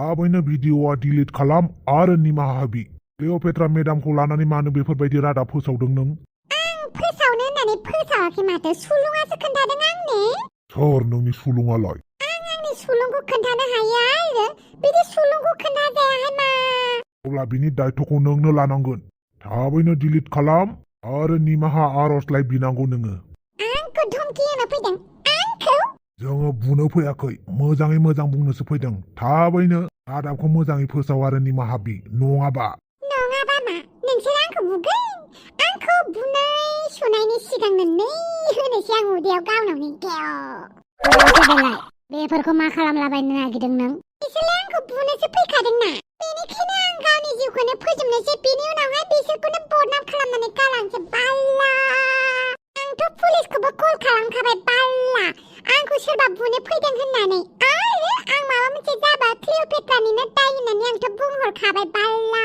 थाबैनो भिडिअआ डिलिट खालाम आरो निमाहा बि। क्लिअपेट्रा मेडामखौ लानानै मानो बेफोरबायदि रादाब फोसावदों नों? आं फोसावनो होननानै फोसावाखै माथो, सुलुङासो खोन्थादों आंनो। सोर नोंनि सुलुङालाय? आं आंनि सुलुंखौ खोन्थानो हायो आरो बिदि सुलुंखौ खोन्थाजायाहाय मा। अब्ला बिनि दायथ'खौ नोंनो लानांगोन। थाबैनो डिलिट खालाम आरो निमाहा आर'जलाइ बिनांगौ नोङो। आंखौ धमकि होनो फैदों? आंखौ? जोङो बुनो फैयाखै, मोजाङै मोजां बुंनोसो फैदों। थाबैनो रादाबखौ मोजाङै फोसाव आरो निमाहा बि, नङाबा मा? नोंसोर आंखौ बुगोन? आंखौ बुनाय सुनायनि सिगांनो नै होनोसै आं उदैयाव गावनावनो गेव। बेफोरखौ मा खालामलाबायनो नागिरदों नों? बिसोरलाय आंखौ बुनोसो फैखादोंना, बेनिखायनो आं गावनि जिउखौनो फोजोबनोसै, बेनि उनावहाय बिसोरखौनो बदनाम खालामनानै गालांसै। बाल्ला, आंथ' पुलिसखौबो कल खालामखाबाय। बाल्ला, आंखौ सोरबा बुनो फैदों होननानै आरो आं माबा मोनसे जाबा क्लिअपेट्रानिनो दाय होननानै आंथ' बुंहरखाबाय। बाल्ला,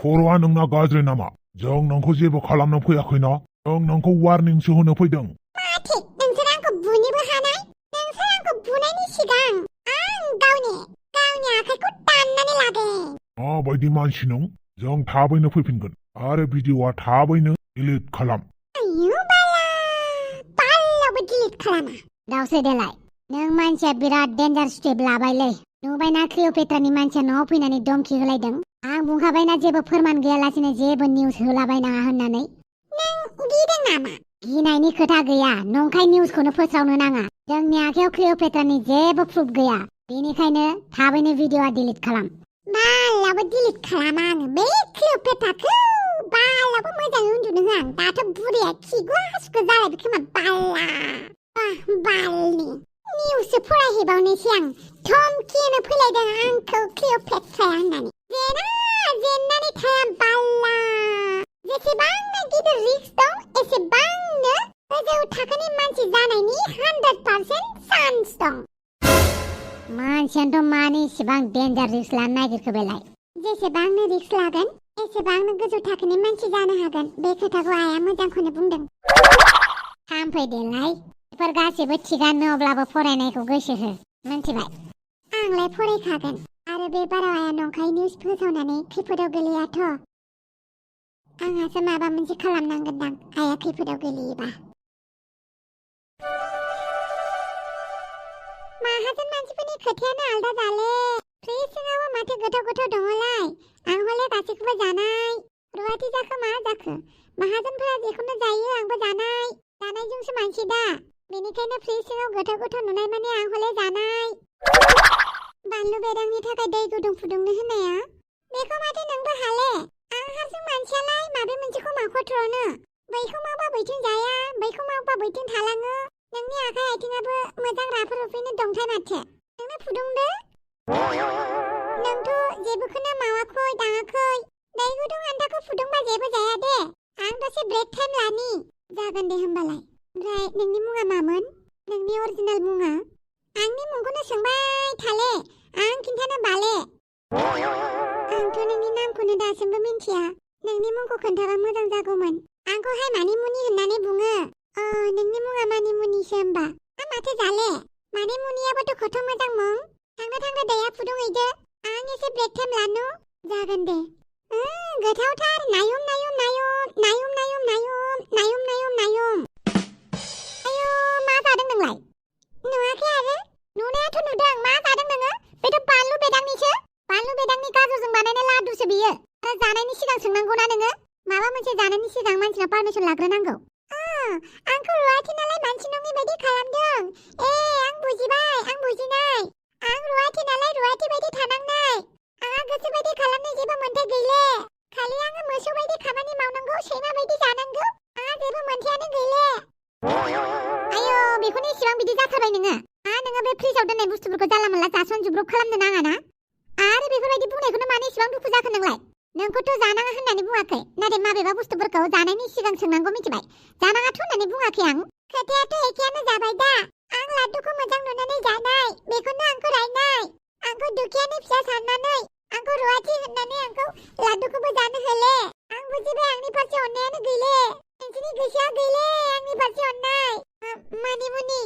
खर'आ नोंना गाज्रि नामा? जों नोंखौ जेबो खालामनो फैयाखैना, जों नोंखौ वार्निंसो होनो फैदों। माथो नोंसोर आंखौ बुनोबो हानाय? नोंसोर आंखौ बुनायनि सिगां आं गावनि आखाइखौ दाननानै लागोन। माबायदि मानसि नों? जों थाबैनो फैफिनगोन आरो भिडिअआ थाबैनो डिलिट खालाम। आयौ बाल्लाबो डिलिट खालामा। दावसो देलाय, नों मानसिया बिराद डेन्जार स्टेप लाबायलै। नुबायना क्लिअपेट्रानि मानसिया न'आव फैनानै धमकि होलायदों। आं बुंखाबायना जेबो फोरमान गैयालासिनो जेबो निउस होलाबायनाङा होननानै। नों गिदों नामा? गिनायनि खोथा गैया, नंखाय निउसखौनो फोसावनो नाङा। जोंनि आखायाव क्लिअपेट्रानि जेबो प्रुफ गैया, बेनिखायनो थाबैनो भिडिअआ डिलिट खालाम। बाल्लाबो डिलिट खालामा आङो बे क्लिअपेट्राखौ। बाल्लाबो मोजाङै उन्दुनो होआ आं। दाथ' बुरिया खिगु हासुगु जालायबाय खोमा। बाल्ला बालनि निउससो फरायहैबावनोसै आं। धमकि होनो फैलायदों आंखौ क्लिअपेट्राया होननानै। जेननानै थाया बाल्ला। जेसेबांनो गिदिर रिस्क दं एसेबांनो गोजौ थाखोनि मानसि जानायनि 100% चान्स दं। मानसियानोथ' मानो इसेबां डेन्जार रिस्क लानो नागिरखो बेलाय? जेसेबांनो रिस्क लागोन एसेबांनो गोजौ थाखोनि मानसि जानो हागोन, बे खोथाखौ आइया मोजांखौनो बुंदों। थांफै देलाय, बेफोर गासैबो थिगानो, अब्लाबो फरायनायखौ गोसो हो, मिन्थिबाय? आंलाय फरायखागोन, आरो बे बाराया नंखाय निउस फोसावनानै खैफोदाव गोलैयाथ'। आंहासो माबा मोनसे खालामनांगोनदां आइया खैफोदाव गोलैयोबा। माहाजोन मानसिफोरनि खोथायानो आलदा जाले। फ्रिज सिङावबो माथो गोथाव दङलाय। आं हले गासैखौबो जानाय। रुवाथि जाखो मा जाखो? माहाजोनफोरा जेखौनो जायो आंबो जानाय। जानायजोंसो मानसि दा, बेनिखायनो फ्रिज सिङाव गोथाव नुनाय माने आं हले जानाय। बानलु बेदांनि थाखाय दै गुदुं फुदुंनो होननाया, बेखौ माथो नोंबो हाले? आं हारसिं मानसियालाय माबे मोनसेखौ माखौथ्र'नो? बैखौ मावबा बैथिं जाया, बैखौ मावबा बैथिं थालाङो। नोंनि आखाइ आथिङाबो मोजां राफोद दंथाय माथो। नोंनो फुदुंदो। नोंथ' जेबोखौनो मावाखै दाङाखै। दै गुदुं आन्थाखौ फुदुंबा जेबो जाया दे। आं दसे ब्रेक टाइम लानि। जागोन दे होमबालाय। ओमफ्राय नोंनि मुङा मामोन? नोंनि अरिजिनेल मुङा? आंनि मुंखौनो सोंबाय थाले, आं खिन्थानो बाले। आंथ' नोंनि नामखौनो दासिमबो मिन्थिया। नोंनि मुंखौ खोन्थाबा मोजां जागौमोन। आंखौहाय मानिमुनि होननानै बुङो। नोंनि मुङा मानिमुनिसो होमबा? माथो जाले, मानिमुनियाबोथ' खथ' मोजां मुं। थांदो दैया फुदुंहैदो, आं एसे ब्रेक टाइम लानु। जागोन दे। गोथावथार, नायुम। आयौ, मा जादों नोंलाय? नुवाखै आरो? नुनायाथ' नुदों, मा जादों नोङो? बेथ' बानलु बेदांनिसो। बानलु बेदांनि गाजरजों बानायनाय लादुसो बियो। आरो जानायनि सिगां सोंनांगौना नोङो? माबा मोनसे जानायनि सिगां मानसिनाव पारमिसन लाग्रोनांगौ। आंखौ रुवाथि नालाय मानसि नङि बायदि खालामदों। आं बुजिबाय, आं बुजिनाय। आं रुवाथि नालाय रुवाथि बायदि थानांनाय। आंहा गोसो बायदि खालामनो जेबो मोन्थाय गैले। खालि आङो मोसौ बायदि खामानि मावनांगौ, सैमा बायदि जानांगौ। आंहा जेबो मोन्थायानो गैले। आयौ, बेखौनो इसेबां बिदि जाथारबाय नोङो? नोङो बे फ्रिजआव दोननाय बुस्थुफोरखौ जानला मोनला जासनजुब्रब खालामनो नाङा ना? आरो बेफोरबायदि बुंनायखौनो मानो इसेबां दुखु जाखो नोंलाय? नोंखौथ' जानाङा होननानै बुङाखै, नाथाय माबेबा बुस्थुफोरखौ जानायनि सिगां सोंनांगौ, मिथिबाय? जानाङाथ' होननानै बुङाखै आं। खोथायाथ' एखेयानो जाबाय दा। आं लाड्डुखौ मोजां नुनानै जानाय, बेखौनो आंखौ रायनाय। आंखौ दुखियानि फिसा साननानै, आंखौ रुवाथि होननानै आंखौ लाड्डुखौबो जानो होले। आं बुजिबाय, आंनि फारसे अननायानो गैले। नोंसिनि गोसोआ गैले आंनि फारसे अननाय। मानिमुनि,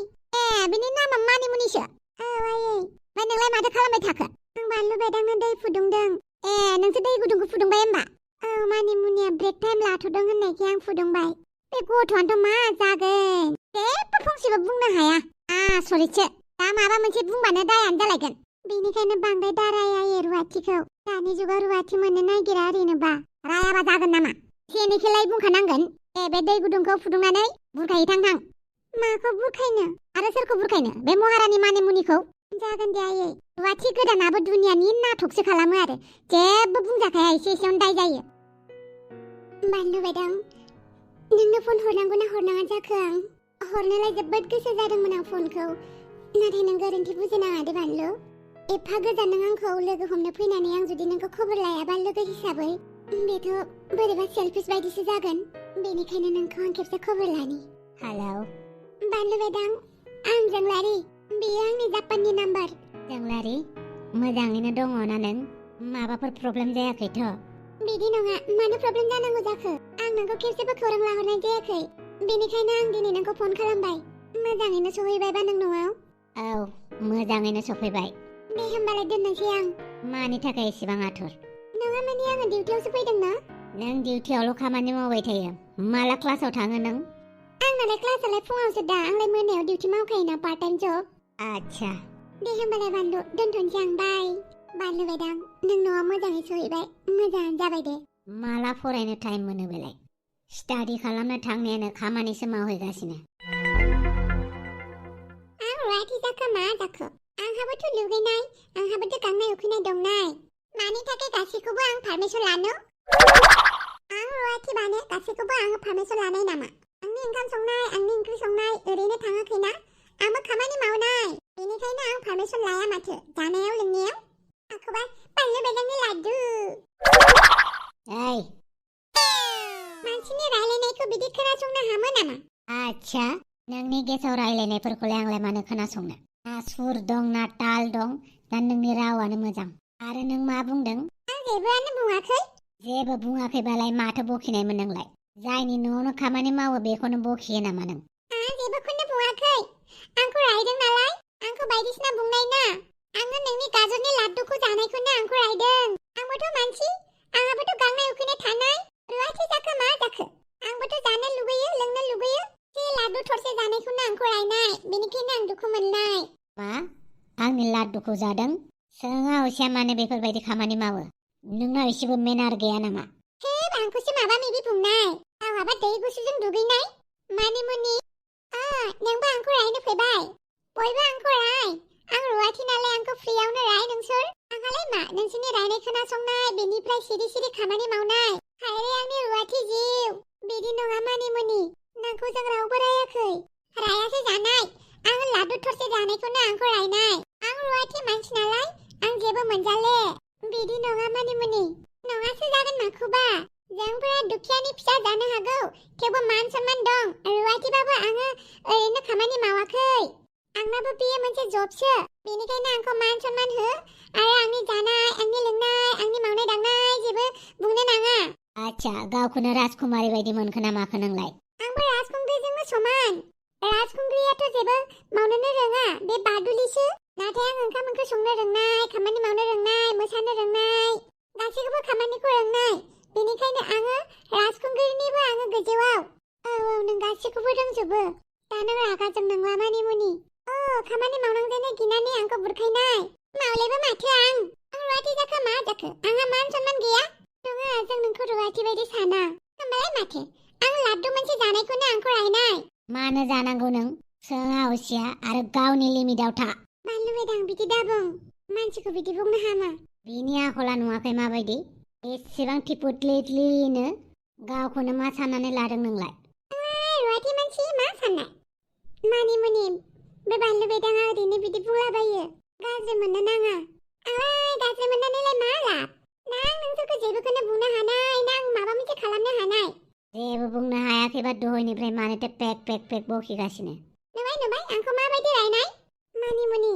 बिनि नामा मानिमुनिसो? औ आयै। ओमफ्राय नोंलाय माथो खालामबाय थाखो? आं बानलु बेदांनो दै फुदुंदों। ए नोंसोर दै गुदुंखौ फुदुंबाय होमबा? औ मानिमुनिया ब्रेक टाइम लाथ'दों होननायखाय आं फुदुंबाय। बे गथ'आनोथ' मा जागोन जेबो फंसेबो बुंनो हाया। आसरितसो दा माबा मोनसे बुंबानो दायानो जालायगोन। बेनिखायनो बांद्राय दा रायायो रुवाथिखौ। दानि जुगाव रुवाथि मोननो नागिरा ओरैनोबा। रायाबा जागोन नामा? एसे एनैखौलाय बुंखानांगोन। बे दै गुदुंखौ फुदुंनानै बुरखायै थां। माखौ बुरखायनो? आरो सोरखौ बुरखायनो? बे महारानि मानिमुनिखौ? जागोन दे आयै। रुवाथि गोदानाबो दुनियानि नाटकसो खालामो आरो जेबो बुंजाखाया, एसे एसेयावनो दाय जायो। बानलु बेदां नोंनो फन हरनांगौ ना हरनाङा जाखो आं? हरनोलाय जोबोद गोसो जादोंमोन आं फनखौ, नाथाय नों गोरोन्थि बुजिनाङा दे बानलु। एफा गोजान नों आंखौ लोगो हमनो फैनानै आं जुदि नोंखौ खबर लायाबा लोगो हिसाबै बेथ' बोरैबा सेल्फिश बायदिसो जागोन। बेनिखायनो नोंखौ आं खेबसे खबर लानि। हेलौ बानलु बेदां, आं जोंलारि। बेयो आंनि जापाननि नाम्बार। जोंलारि मोजाङैनो दङ ना नों? माबाफोर प्रब्लेम जायाखैथ'? बिदि नङा, मानो प्रब्लेम जानांगौ जाखो? आं नोंखौ खेबसेबो खौरां लाहरनाय जायाखै, बेनिखायनो आं दिनै नोंखौ फन खालामबाय। मोजाङैनो सफैबायबा नों न'आव? औ मोजाङैनो सफैबाय। दे होमबालाय दोननोसै आं। मानि थाखाय एसेबां आथुर? नङा माने आङो डिउटियावसो फैदों ना। नों डिउटियावल' खामानि मावबाय थायो, माला क्लासाव थाङो नों? आंनालाय क्लासालाय फुङावसो दा, आंलाय मोनायाव डिउटि मावखायोना, पार्ट टाइम जब। आच्छा दे होमबालाय बानलु दोनथ'नोसै आं, बाय। बानलु बेदां नों न'आव मोजाङै सहैबाय, मोजाङानो जाबाय दे। माला फरायनो टाइम मोनो बेलाय? स्टाडि खालामनो थांनायानो खामानिसो मावहैगासिनो। आं रुवाथि जाखो मा जाखो? आंहाबोथ' लुगैनाय, आंहाबोथ' गांनाय उखैनाय दंनाय। मानि थाखाय गासैखौबो आं पारमिसन लानो? आं रुवाथि बानो गासैखौबो आङो पारमिसन लानाय नामा? आंनि ओंखाम संनाय, आंनि ओंख्रि संनाय ओरैनो थाङाखैना? आंबो खामानि मावनाय, बेनिखायनो आं पारमिसन लाया माथो जानायाव लोंनायाव। आखौबा बानलु बेदांनि लाड्डु। मानसिनि रायलायनायखौ बिदि खोनासंनो हामो नामा? आच्छा नोंनि गेसाव रायलायनायफोरखौलाय आंलाय मानो खोनासंनो? ना सुर दं ना ताल दं, दा नोंनि रावानो मोजां। आरो नों मा बुंदों? आं जेबोआनो बुङाखै। जेबो बुङाखैबालाय माथो बखिनायमोन नोंलाय? जायनि न'आवनो खामानि मावो बेखौनो बखियो नामा नों? आं जेबोखौनो बुङाखै। आंखौ रायदों नालाय आंखौ बायदिसिना बुंनाय ना। आङो नोंनि गाजरनि लाड्डुखौ जानायखौनो आंखौ रायदों। आंबोथ' मानसि, आंहाबोथ' गांनाय उखैनाय थानाय। रुवाथि जाखो मा जाखो? आंबोथ' जानो लुगैयो, लोंनो लुगैयो। बे लाड्डु थरसे जानायखौनो आंखौ रायनाय, बेनिखायनो आं दुखु मोननाय। मा? आंनि लाड्डुखौ जादों? सोङा हसिया मानो बेफोरबायदि खामानि मावो? नोंनाव एसेबो मेनार गैया नामा? हे आंखौसो माबा माबि बुंनाय। गावहाबा दै गुसुजों दुगैनाय। मानिमुनि नोंबो आंखौ रायनो फैबाय। बयबो आंखौ राय। आं रुवाथि नालाय आंखौ फ्रियावनो राय नोंसोर। आंहालाय मा नोंसोरनि रायनाय खोनासंनाय, बेनिफ्राय सिरि सिरि खामानि मावनाय। हायरे आंनि रुवाथि जिउ। बिदि नङा मानिमुनि, नोंखौ जों रावबो रायाखै। रायासो जानाय। आं लाड्डु थरसे जानायखौनो आंखौ रायनाय। आं रुवाथि मानसि नालाय आं जेबो मोनजाले। बिदि नङा मानिमुनि, नङासो जागोन माखौबा। जोंफोरा दुखियानि फिसा जानो हागौ, थेवबो मान सनमान दं। रुवाथिबाबो आङो ओरैनो खामानि मावाखै। आंनाबो बेयो मोनसे जबसो, बेनिखायनो आंखौ मान सनमान हो आरो आंनि जानाय, आंनि लोंनाय, आंनि मावनाय दांनाय जेबो बुंनो नाङा। आच्छा गावखौनो राजकुमारी बायदि मोनखो ना माखो नोंलाय? आंबो राजखुंग्रिजोंनो समान। राजखुंग्रियाथ' जेबो मावनोनो रोङा, बे बादुलिसो। नाथाय आं ओंखाम ओंख्रि संनो रोंनाय, खामानि मावनो रोंनाय, मोसानो रोंनाय, गासैखौबो खामानिखौ रोंनाय। बेनिखायनो आङो राजखुंग्रिनिबो आङो गोजौआव। औ नों गासैखौबो रोंजोबो। दा नों रागा जोंनांला मानिमुनि। खामानि मावनांजानो गिनानै आंखौ बुरखायनाय। मावलेबो माथो आं रुवाथि जाखो मा जाखो? आंहा मान सनमान गैया? नङा, जों नोंखौ रुवाथि बायदि साना। होमबालाय माथो? आं लाड्डु मोनसे जानायखौनो आंखौ रायनाय। मानो जानांगौ नों? सोङा हसिया आरो गावनि लिमिटआव था। बानलु बेदां बिदि दाबुं, मानसिखौ बिदि बुंनो हामा। बिनि आखला नुवाखै माबायदि? एसेबां थिपुथलिनो गावखौनो मा साननानै लादों नोंलाय? रुवाथि मानसि मा साननाय? मानिमुनि, बे बानलु बेदाङा ओरैनो बिदि बुंलाबायो। गाज्रि मोननो नाङा। आंलाय गाज्रि मोननानैलाय मा लाब? ना आं नोंसोरखौ जेबोखौनो बुंनो हानाय, ना आं माबा मोनसे खालामनो हानाय? जेबो बुंनो हायाखैबा दहायनिफ्राय मानोथो पेक बखिगासिनो? नुबाय आंखौ माबायदि रायनाय? मानिमुनि,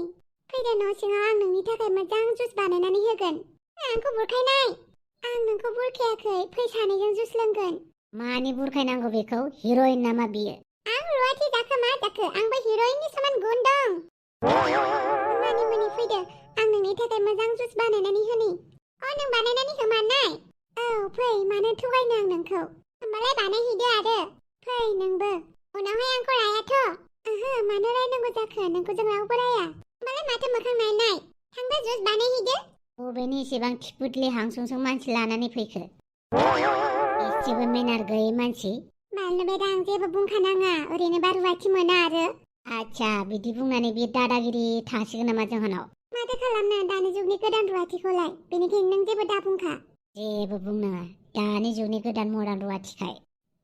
फैदो न' सिङाव, आं नोंनि थाखाय मोजां जुस बानायनानै होगोन। आंखौ बुरखायनाय? आं नोंखौ बुरखायाखै, फै सानैजों जुस लोंगोन। मानि बुरखायनांगौ बेखौ? हिर'इन नामा बियो? आं रुवाथि जाखो मा जाखो? आंबो हिर'इननि समान गुन दं। मानि मुनि फैदो आं नोंनि थाखाय मोजां जुस बानायनानै होनि नों बानायनानै होमारनाय फै मानो थगायनो आं नोंखौ होमबालाय बानायहैदो आरो फै नोंबो उनावहाय आंखौ रायाथ' मानो रायनांगौ जाखो नोंखौ जों रावबो राया होमबालाय माथो मोखां नायनाय थांदो जुस बानायहैदो बबेनि एसेबां थिफुदलि हांसुंसुं मानसि लानानै फैखो एसेबो मेनार गैयै मानसि बालनो बेदा आं जेबो बुंखानाङा ओरैनोबा रुवाथि मोना आरो आच्छा बिदि बुंनानै बे दादागिरि थांसिगोन नामा जोंहानाव माथो खालामनो दानि जुगनि गोदान रुवाथिखौलाय बेनिखायनो नों जेबो दाबुंखा जेबो बुंनाङा दानि जुगनि गोदान मडार्न रुवाथिखाय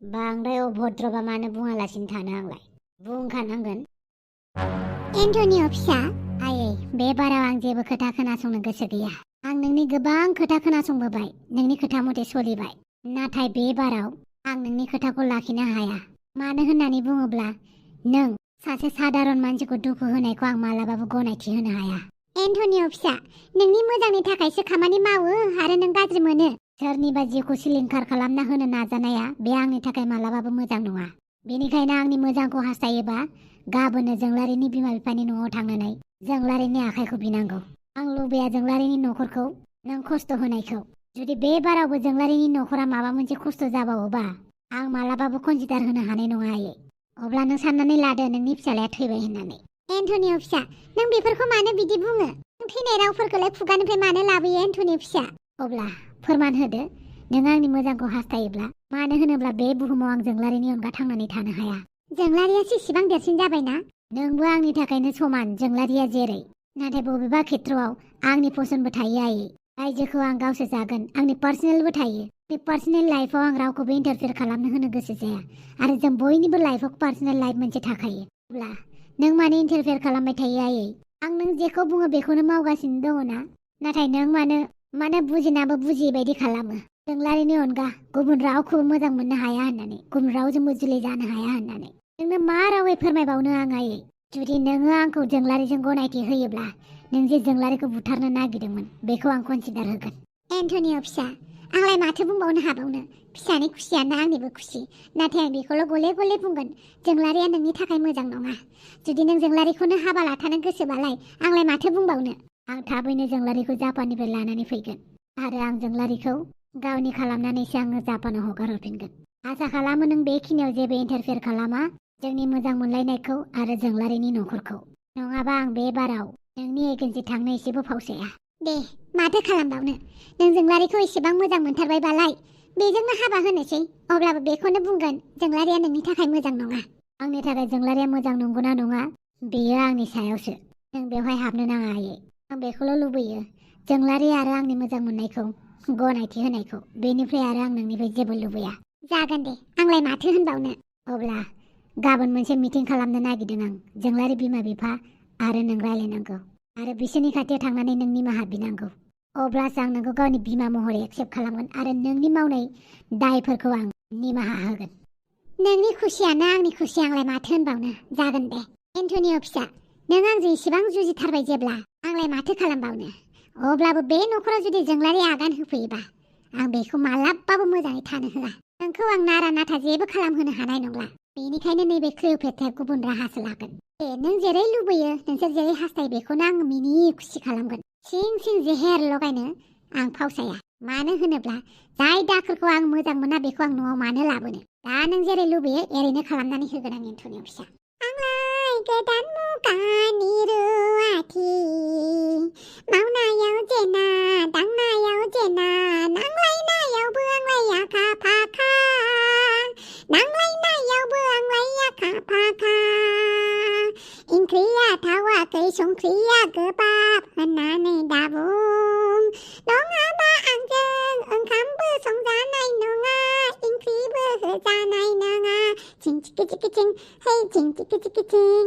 बांद्राय अभद्रबा मानो बुङालासिनो थानो आंलाय बुंखानांगोन एन्टनिअ फिसा आयै बे बाराव आं जेबो खोथा खोनासंनो गोसो गैया आं नोंनि गोबां खोथा खोनासंबोबाय नोंनि खोथा मथे सोलिबाय नाथाय बे बाराव आं नोंनि खोथाखौ लाखिनो हाया मानो होननानै बुङोब्ला नों सासे साधारन मानसिखौ दुखु होनायखौ आं मालाबाबो गनायथि होनो हाया एन्टनिअ फिसा नोंनि मोजांनि थाखायसो खामानि मावो आरो नों गाज्रि मोनो सोरनिबा जिउखौ सिलिंखार खालामना होनो नाजानाया बे आंनि थाखाय मालाबाबो मोजां नङा बेनिखायनो आंनि मोजांखौ हास्थायोबा गाबोननो जोंलारिनि बिमा बिफानि न'आव थांनानै जोंलारिनि आखाइखौ बिनांगौ आं लुबैया जोंलारिनि न'खरखौ नों खस्थ' होनायखौ जुदि बे बारावबो जोंलारिनि न'खरा माबा मोनसे खस्थ' जाबावोबा आं मालाबाबो कनसिडार होनो हानाय नङा आयै अब्ला नों साननानै लादो नोंनि फिसालाया थैबाय होननानै एन्टनिअ फिसा नों बेफोरखौ मानो बिदि बुङो नों थैनाय रावफोरखौलाय खुगानिफ्राय मानो लाबोयो एन्टनिअ फिसा अब्ला फोरमान होदो नों आंनि मोजांखौ हास्थायोब्ला मानो होनोब्ला बे बुहुमाव आं जोंलारिनि अनगा थांनानै थानो हाया जोंलारियासो इसिबां देरसिन जाबायना नोंबो आंनि थाखायनो समान जोंलारिया जेरै नाथाय बबेबा खेत्रआव आंनि पसनबो थायो आयै रायजोखौ आं गावसो जागोन आंनि पार्सनेलबो थायो बे पार्सनेल लाइफआव आं रावखौबो इन्टारफेयर खालामनो होनो गोसो जाया आरो जों बयनिबो लाइफआव पार्सनेल लाइफ मोनसे थाखायो अब्ला नों मानो इन्टारफेयर खालामबाय थायो आयै आं नों जेखौ बुङो बेखौनो मावगासिनो दङ ना नाथाय नों मानो बुजिनाबो बुजियै बायदि खालामो जोंलारिनि अनगा गुबुन रावखौबो मोजां मोननो हाया होननानै गुबुन रावजोंबो जुलि जानो हाया होननानै नोंनो मा रावै फोरमायबावनो आं आयै जुदि नोङो आंखौ जोंलारिजों गनायथि होयोब्ला नों जे जोंलारिखौ बुथारनो नागिरदोंमोन बेखौ आं कनसिडार होगोन एन्टनिअ फिसा आंलाय माथो बुंबावनो हाबावनो फिसानि खुसियानो आंनिबो खुसि नाथाय आं बेखौल' गले गले बुंगोन जोंलारिया नोंनि थाखाय मोजां नङा जुदि नों जोंलारिखौनो हाबा लाथानो गोसोबालाय आंलाय माथो बुंबावनो आं थाबैनो जोंलारिखौ जापाननिफ्राय लानानै फैगोन आरो आं जोंलारिखौ गावनि खालामनानैसो आङो जापानाव हगार हरफिनगोन आसा खालामो नों बेखिनियाव जेबो इन्टारफेयर खालामा जोंनि मोजां मोनलायनायखौ आरो जोंलारिनि न'खरखौ नङाबा आं बे बाराव नोंनि एगेन्सि थांनो एसेबो फावसाया दे माथो खालामबावनो नों जोंलारिखौ एसेबां मोजां मोनथारबायबालाय बेजोंनो हाबा होनोसै अब्लाबो बेखौनो बुंगोन जोंलारिया नोंनि थाखाय मोजां नङा आंनि थाखाय जोंलारिया मोजां नंगौना नङा बेयो आंनि सायावसो नों बेवहाय हाबनो नाङा आयै आं बेखौल' लुबैयो जोंलारि आरो आंनि मोजां मोननायखौ गनायथि होनायखौ बेनिफ्राय आरो आं नोंनिफ्राय जेबो लुबैया जागोन दे आंलाय माथो होनबावनो अब्ला गाबोन मोनसे मिटिं खालामनो नागिरदों आं जोंलारि बिमा बिफा आरो नों रायलायनांगौ आरो बिसोरनि खाथियाव थांनानै नों निमाहा बिनांगौ अब्लासो आं नोंखौ गावनि बिमा महरै एक्सेप्ट खालामगोन आरो नोंनि मावनाय दायफोरखौ आं निमाहा होगोन नोंनि खुसियानो आंनि खुसि आंलाय माथो होनबावनो जागोन दे एन्टनिअ फिसा नों आंजों इसिबां जुजिथारबाय जेब्ला आंलाय माथो खालामबावनो अब्लाबो बे न'खराव जुदि जोंलारि आगान होफैयोबा आं बेखौ मालाबाबो मोजाङै थानो होआ नोंखौ आं नारा नाथा जेबो खालामहोनो हानाय नंला बेनिखायनो नैबे क्लिअपेट्राया गुबुन राहासो लागोन दे नों जेरै लुबैयो नोंसोर जेरै हास्थायो बेखौनो आं मिनि खुसि खालामगोन सिं सिं जेहेर लगायनो आं फावसाया मानो होनोब्ला जाय दाखोरखौ आं मोजां मोना बेखौ आं न'आव मानो लाबोनो दा नों जेरै लुबैयो एरैनो खालामनानै होगोन आं एन्टनिअ फिसा आंलाय गोदान मुगानि रुवाथि मावनायाव जेना दांनायाव जेना नांलायनायावबो आंलाय आखा फाखा नांलायनायावबो आंलाय आखा फाखा ओंख्रिया थावाखै संख्रिया गोबाब होननानै दाबुं नङाबा आंजों ओंखामबो संजानाय नङा ओंख्रिबो होजानाय नङा चिं चिकि चिकि चिं है चिं चिकि चिकि चिं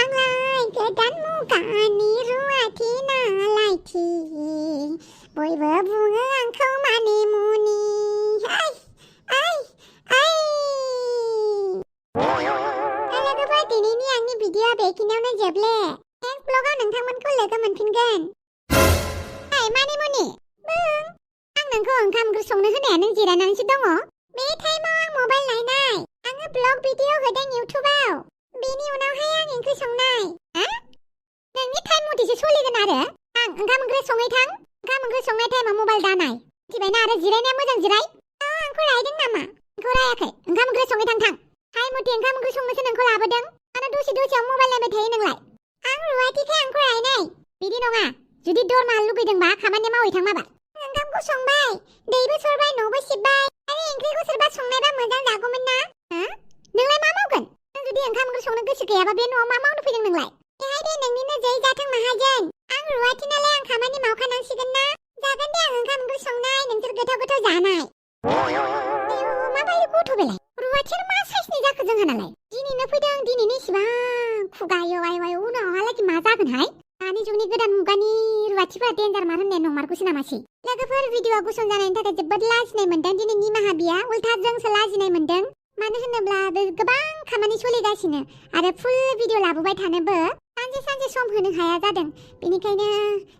आंलाय गोदान मुगानि रुवाथि नालायथि बयबो बुङो आंखौ मानि मुनि लोगोफोर दिनैनि आंनि भिडिअ बेखिनियावनो जोबले नेक्स्ट ब्लगाव नोंथांमोनखौ लोगो मोनफिनगोन मानि मुनि बुं आं नोंखौ ओंखाम ओंख्रि संनो होनाया नों जिरायनानैसो दङ बे टाइमाव आं मबाइल नायनाय आङो ब्लग भिडिअ होदों इउटुबाव बेनि उनावहाय आं ओंख्रि संनाय नोंनि टाइम मथेसो सोलिगोन आरो आं ओंखाम ओंख्रि सङै थां ओंखाम ओंख्रि संनाय टाइमाव मबाइल दानाय मिथिबायना आरो जिरायनाया मोजां जिराय आंखौ रायदों नामा आंखौ रायाखै ओंखाम ओंख्रि सङै थां टाइम मथे ओंखाम ओंख्रि संनोसो नोंखौ लाबोदों आरो दसेयाव मबाइल नायबाय थायो नोंलाय आं रुवाथिखाय आंखौ रायनाय बिदि नङा जुदि दरमाहा लुगैदोंबा खामानि मावै थां माबार ओंखामखौ संबाय दैबो सरबाय न'बो सिबबाय आरो ओंख्रिखौ सोरबा संनायबा मोजां जागौमोन ना नोंलाय मा मावगोन नों जुदि ओंखाम ओंख्रि संनो गोसो गैयाबा बे न'आव मा मावनो फैदों नोंलाय बेहाय दे नोंनिनो जै जाथों माहाजोन आं रुवाथि नालाय आं खामानि मावखानांसिगोन ना जागोन दे आं ओंखाम ओंख्रि संनाय नोंसोर गोथाव जानाय माबायदि गथ' बेलाय रुवाथिया मा साइसनि जाखो जोंहा नालाय दिनैनो फैदों दिनैनो इसिबां खुगायो आय उनावहालागि मा जागोनहाय दानि जुगनि गोदान मुगानि रुवाथिफोरा डेन्जार मार होननाय नंमारगौसो नामासै लोगोफोर भिडिअआ गुसुं जानायनि थाखाय जोबोद लाजिनाय मोनदों दिनै निमाहा बिया उल्था जोंसो लाजिनाय मोनदों मानो होनोब्ला गोबां खामानि सोलिगासिनो आरो फुल भिडिअ लाबोबाय थानोबो सानसे सम होनो हाया जादों बेनिखायनो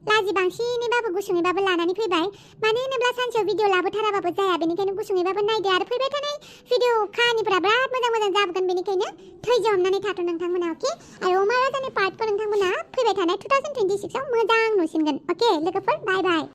लाजि बांसिनैबाबो गुसुङैबाबो लानानै फैबाय मानो होनोब्ला सानसेयाव भिडिअ लाबोथाराबाबो जाया बेनिखायनो गुसुङैबाबो नायदो आरो फैबाय थानाय भिडिअ खाहानिफोरा बिराद मोजां जाबोगोन बेनिखायनो धैर्य हमनानै थाथ' नोंथांमोना अके आरो अमा राजानि पार्टखौ नोंथांमोना फैबाय थानाय 2026 आव मोजां नुसिनगोन अके लोगोफोर बाय